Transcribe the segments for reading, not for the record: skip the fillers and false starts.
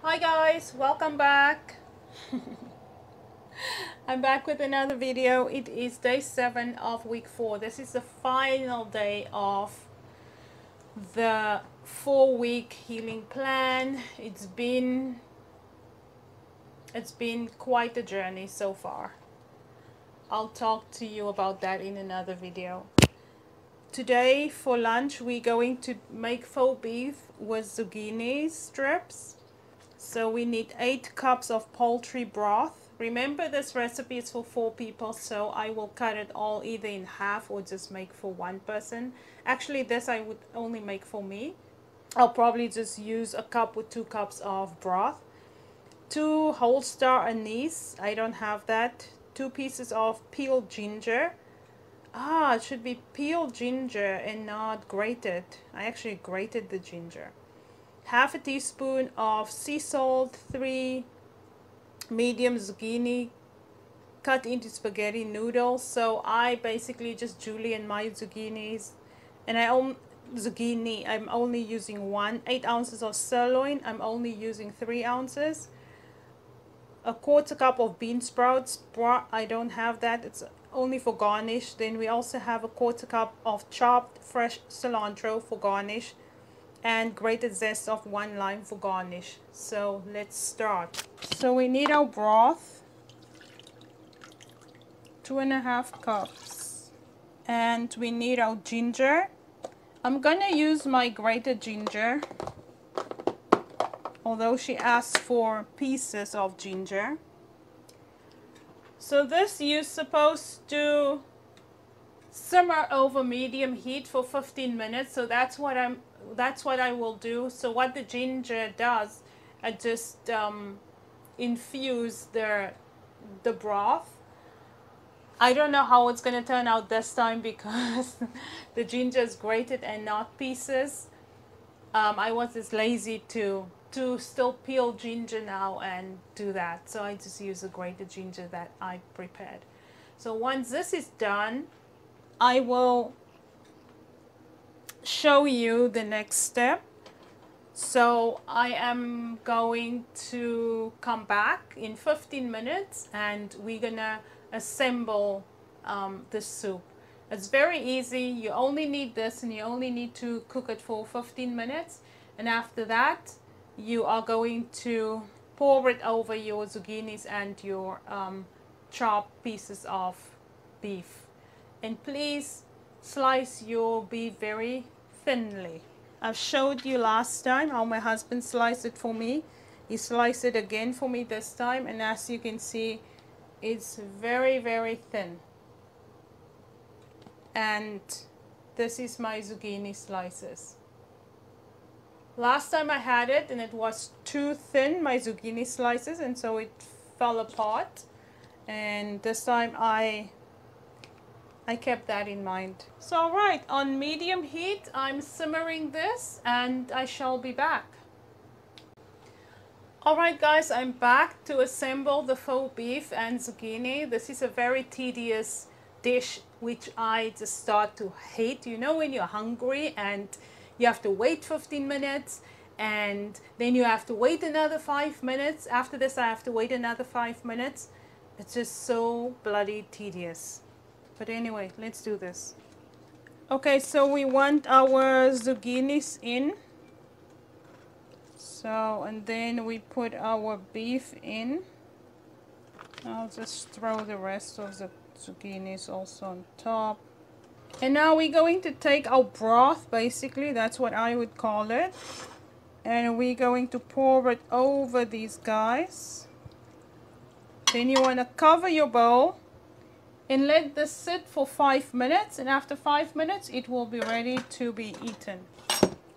Hi guys, welcome back. I'm back with another video. It is day 7 of week 4. This is the final day of the 4-week healing plan. It's been quite a journey so far. I'll talk to you about that in another video. Today for lunch we're going to make faux beef with zucchini strips. So we need 8 cups of poultry broth. Remember, this recipe is for 4 people, so I will cut it all either in half or just make for one person. Actually, this I would only make for me. I'll probably just use a cup with 2 cups of broth. 2 whole star anise, I don't have that. 2 pieces of peeled ginger. It should be peeled ginger and not grated. I actually grated the ginger. Half a teaspoon of sea salt, 3 medium zucchini cut into spaghetti noodles. So I basically just julienne my zucchinis, and I'm only using 8 ounces of sirloin. I'm only using 3 ounces. A quarter cup of bean sprouts. I don't have that. It's only for garnish. Then we also have a quarter cup of chopped fresh cilantro for garnish, and grated zest of 1 lime for garnish. So let's start. So we need our broth, 2.5 cups, and we need our ginger. I'm gonna use my grated ginger, although she asked for pieces of ginger. So this you're supposed to simmer over medium heat for 15 minutes. So that's what I will do. So what the ginger does, I just infuse the broth. I don't know how it's going to turn out this time because the ginger is grated and not pieces. I was just lazy to still peel ginger now and do that. So I just use the grated ginger that I prepared. So once this is done, I will show you the next step. So I am going to come back in 15 minutes and we're gonna assemble the soup. It's very easy. You only need this and you only need to cook it for 15 minutes, and after that you are going to pour it over your zucchinis and your chopped pieces of beef. And please slice your beef very thinly. I've showed you last time how my husband sliced it for me. He sliced it again for me this time, and as you can see, it's very, very thin. And this is my zucchini slices. Last time I had it and it was too thin, my zucchini slices, and so it fell apart. And this time I kept that in mind. So alright, on medium heat I'm simmering this and I shall be back. Alright guys, I'm back to assemble the faux beef and zucchini. This is a very tedious dish which I just start to hate. You know, when you're hungry and you have to wait 15 minutes and then you have to wait another 5 minutes. After this I have to wait another 5 minutes. It's just so bloody tedious. But anyway, let's do this. Okay, so we want our zucchinis in. So, and then we put our beef in. I'll just throw the rest of the zucchinis also on top. And now we're going to take our broth, basically, that's what I would call it. And we're going to pour it over these guys. Then you want to cover your bowl and let this sit for 5 minutes, and after 5 minutes it will be ready to be eaten.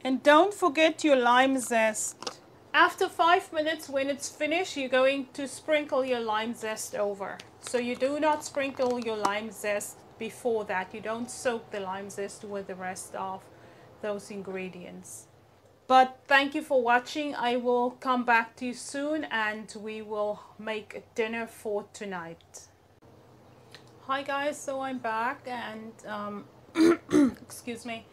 And don't forget your lime zest. After 5 minutes, when it's finished, you're going to sprinkle your lime zest over. So you do not sprinkle your lime zest before that. You don't soak the lime zest with the rest of those ingredients. But thank you for watching. I will come back to you soon and we will make dinner for tonight. Hi guys, so I'm back and excuse me,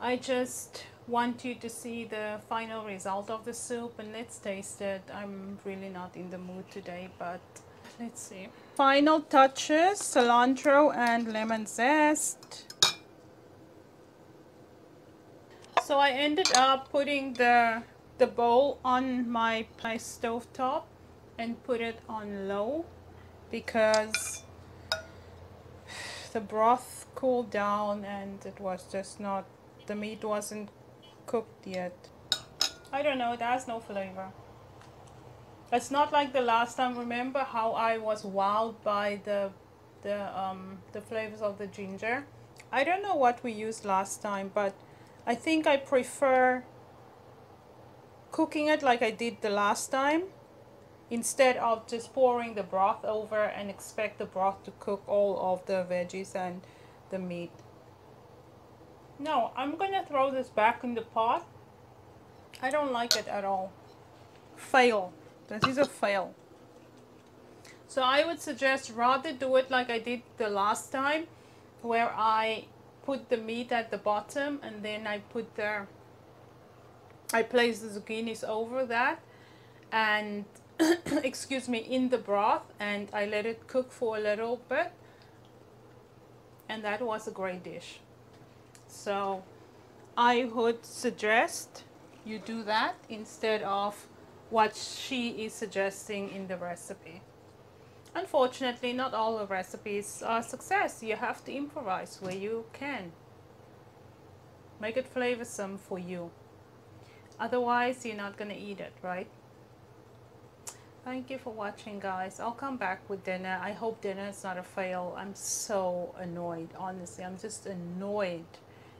I just want you to see the final result of the soup, and let's taste it. I'm really not in the mood today, but let's see. Final touches, cilantro and lemon zest. So I ended up putting the bowl on my stove top and put it on low because the broth cooled down and it was just not, the meat wasn't cooked yet. I don't know, it has no flavor. It's not like the last time. Remember how I was wowed by the flavors of the ginger? I don't know what we used last time, but I think I prefer cooking it like I did the last time instead of just pouring the broth over and expect the broth to cook all of the veggies and the meat. No, I'm gonna throw this back in the pot. I don't like it at all. Fail. This is a fail. So I would suggest rather do it like I did the last time, where I put the meat at the bottom and then I place the zucchinis over that and excuse me, in the broth, and I let it cook for a little bit, and that was a great dish. So I would suggest you do that instead of what she is suggesting in the recipe. Unfortunately, not all the recipes are a success. You have to improvise where you can. Make it flavorsome for you. Otherwise, you're not gonna eat it, right? Thank you for watching, guys. I'll come back with dinner. I hope dinner is not a fail. I'm so annoyed, honestly. I'm just annoyed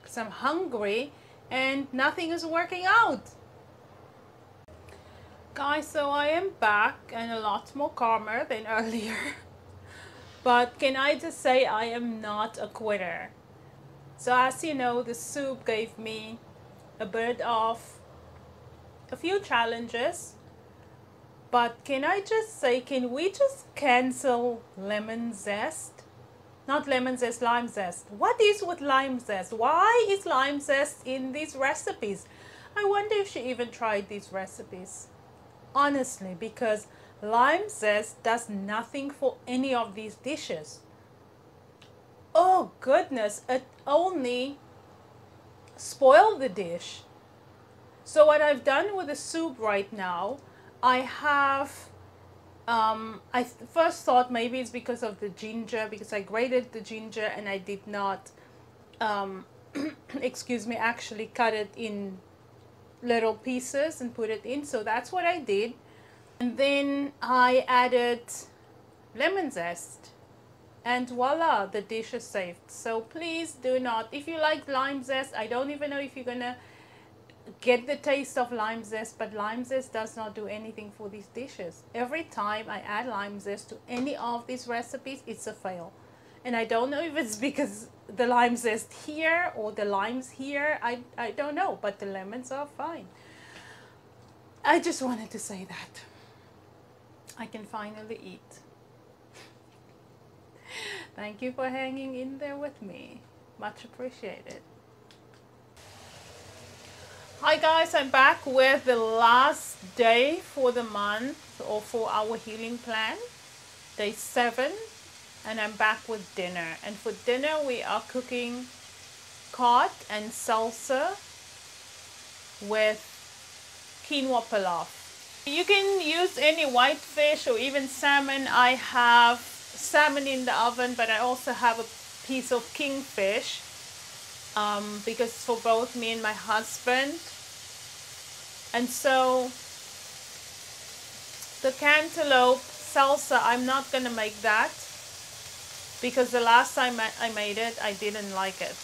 because I'm hungry and nothing is working out. Guys, so I am back and a lot more calmer than earlier. But can I just say I am not a quitter. So as you know, the soup gave me a bit of a few challenges. But can I just say, can we just cancel lemon zest? Not lemon zest, lime zest. What is with lime zest? Why is lime zest in these recipes? I wonder if she even tried these recipes. Honestly, because lime zest does nothing for any of these dishes. Oh goodness, it only spoiled the dish. So what I've done with the soup right now, I have, I first thought maybe it's because of the ginger, because I grated the ginger and I did not, excuse me, actually cut it in little pieces and put it in. So that's what I did. And then I added lemon zest. And voila, the dish is saved. So please do not, if you like lime zest, I don't even know if you're gonna get the taste of lime zest, but lime zest does not do anything for these dishes. Every time I add lime zest to any of these recipes, it's a fail. And I don't know if it's because the lime zest here or the limes here, I don't know, but the lemons are fine. I just wanted to say that. I can finally eat. Thank you for hanging in there with me. Much appreciated. Hi guys, I'm back with the last day for the month or for our healing plan, day 7, and I'm back with dinner. And for dinner we are cooking cod and salsa with quinoa pilaf. You can use any white fish or even salmon. I have salmon in the oven, but I also have a piece of kingfish because for both me and my husband. And so the cantaloupe salsa, I'm not going to make that because the last time I made it, I didn't like it.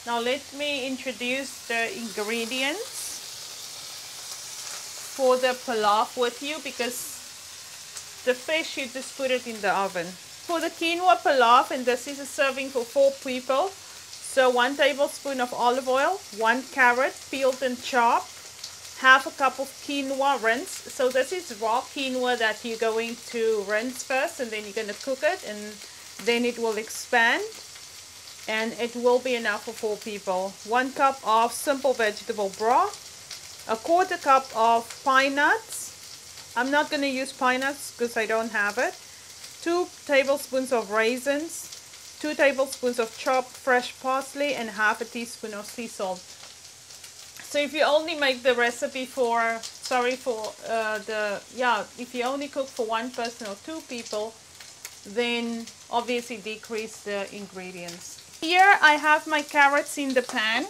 Now let me introduce the ingredients for the pilaf with you, because the fish, you just put it in the oven. For the quinoa pilaf, and this is a serving for 4 people. So 1 tablespoon of olive oil, 1 carrot peeled and chopped, half a cup of quinoa rinsed. So this is raw quinoa that you're going to rinse first, and then you're going to cook it, and then it will expand. and it will be enough for 4 people. 1 cup of simple vegetable broth, a 1/4 cup of pine nuts. I'm not going to use pine nuts because I don't have it. 2 tablespoons of raisins, 2 tablespoons of chopped fresh parsley, and 1/2 teaspoon of sea salt. So if you only make the recipe for, if you only cook for 1 person or 2 people, then obviously decrease the ingredients. Here I have my carrots in the pan,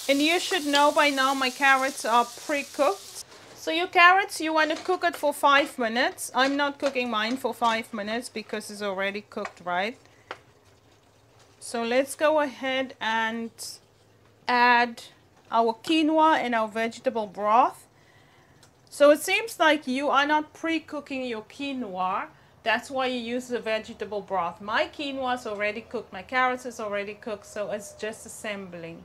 and you should know by now my carrots are pre-cooked. So your carrots, you want to cook it for 5 minutes. I'm not cooking mine for 5 minutes because it's already cooked, right? So let's go ahead and add our quinoa and our vegetable broth. So it seems like you are not pre-cooking your quinoa. That's why you use the vegetable broth. My quinoa is already cooked. My carrots is already cooked. So it's just assembling.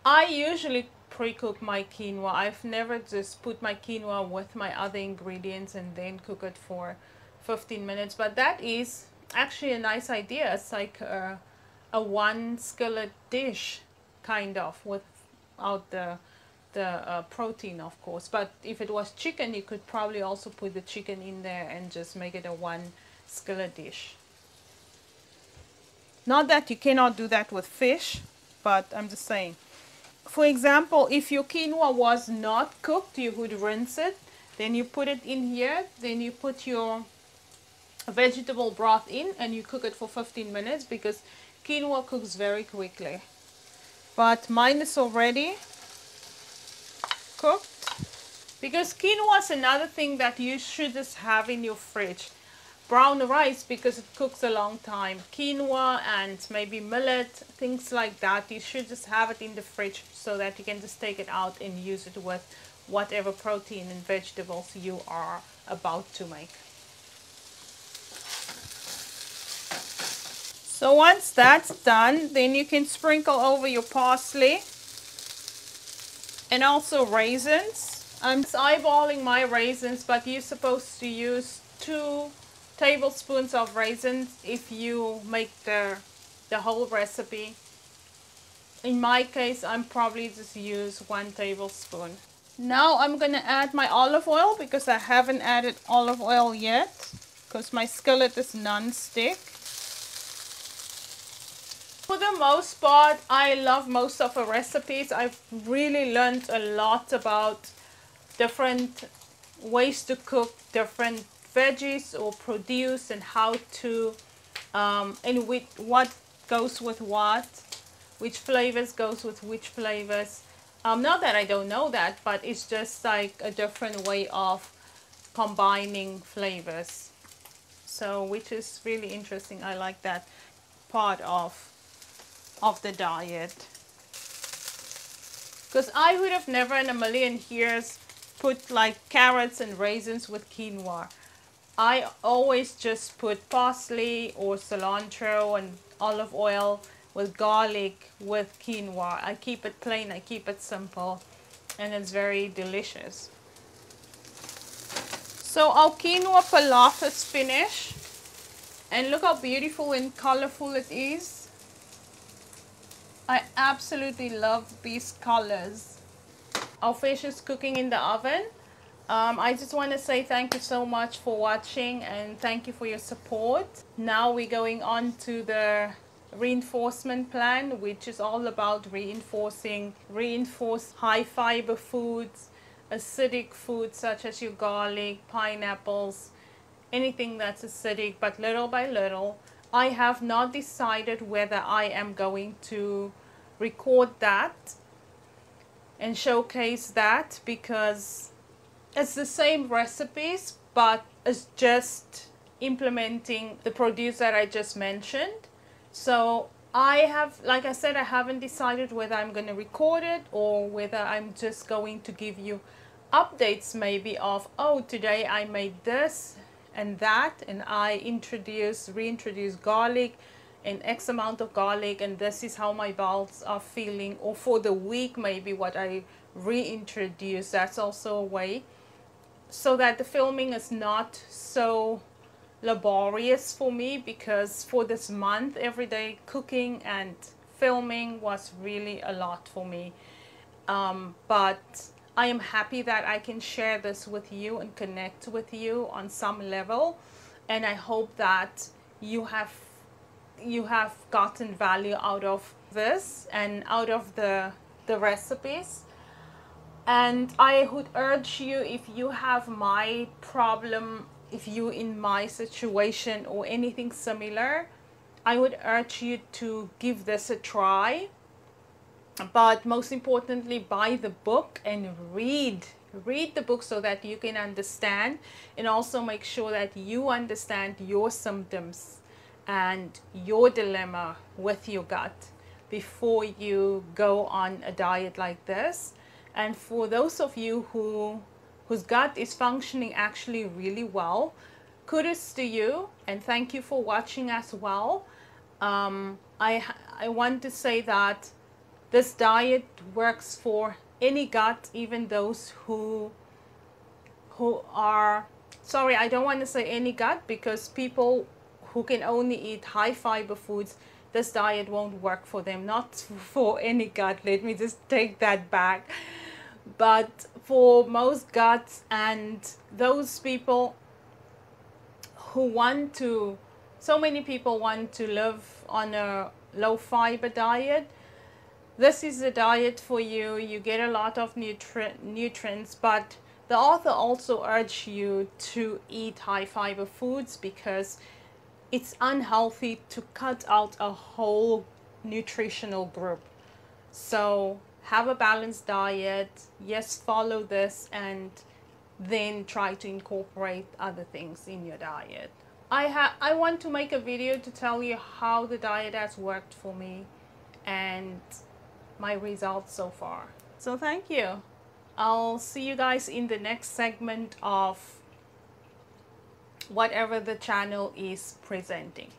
I usually pre-cook my quinoa. I've never just put my quinoa with my other ingredients and then cook it for 15 minutes. But that is actually a nice idea. It's like a 1 skillet dish, kind of, without the protein, of course. But if it was chicken, you could probably also put the chicken in there and just make it a 1 skillet dish. Not that you cannot do that with fish, but I'm just saying. For example, if your quinoa was not cooked, you would rinse it, then you put it in here, then you put your vegetable broth in and you cook it for 15 minutes because quinoa cooks very quickly. But mine is already cooked, because quinoa is another thing that you should just have in your fridge. Brown rice, because it cooks a long time. Quinoa and maybe millet, things like that, you should just have it in the fridge so that you can just take it out and use it with whatever protein and vegetables you are about to make. So once that's done, then you can sprinkle over your parsley and also raisins. I'm eyeballing my raisins, but you're supposed to use 2 tablespoons of raisins if you make the whole recipe. In my case, I'm probably just use 1 tablespoon. Now I'm gonna add my olive oil because I haven't added olive oil yet because my skillet is non-stick. For the most part, I love most of the recipes. I've really learned a lot about different ways to cook different veggies or produce and how to and with what goes with what, which flavors goes with which flavors. Not that I don't know that, but it's just like a different way of combining flavors. So which is really interesting. I like that part of the diet, because I would have never in a million years put like carrots and raisins with quinoa. I always just put parsley or cilantro and olive oil with garlic with quinoa. I keep it plain, I keep it simple, and it's very delicious. So our quinoa pilaf is finished, and look how beautiful and colorful it is. I absolutely love these colors. Our fish is cooking in the oven. I just want to say thank you so much for watching and thank you for your support. Now we're going on to the reinforcement plan, which is all about reinforce high fiber foods, acidic foods such as your garlic, pineapples, anything that's acidic, but little by little. I have not decided whether I am going to record that and showcase that, because it's the same recipes, but it's just implementing the produce that I just mentioned. So I have, like I said, I haven't decided whether I'm going to record it or whether I'm just going to give you updates maybe of, oh, today I made this and that, and I reintroduce garlic and X amount of garlic, and this is how my bowels are feeling, or for the week maybe what I reintroduce. That's also a way, so that the filming is not so laborious for me, because for this month, everyday cooking and filming was really a lot for me. But I am happy that I can share this with you and connect with you on some level, and I hope that you have gotten value out of this and out of the recipes. And I would urge you, if you have my problem, if you in my situation or anything similar, I would urge you to give this a try. But most importantly, buy the book and read the book so that you can understand, and also make sure that you understand your symptoms and your dilemma with your gut before you go on a diet like this. And for those of you whose gut is functioning actually really well, kudos to you, and thank you for watching as well. I want to say that this diet works for any gut, even those who are, sorry, I don't want to say any gut, because people who can only eat high fiber foods, this diet won't work for them. Not for any gut, let me just take that back. But for most guts and those people who want to, so many people want to live on a low fiber diet, this is a diet for you. You get a lot of nutrients, but the author also urged you to eat high fiber foods because it's unhealthy to cut out a whole nutritional group. So have a balanced diet. Yes, follow this, and then try to incorporate other things in your diet. I want to make a video to tell you how the diet has worked for me and my results so far. So thank you. I'll see you guys in the next segment of whatever the channel is presenting.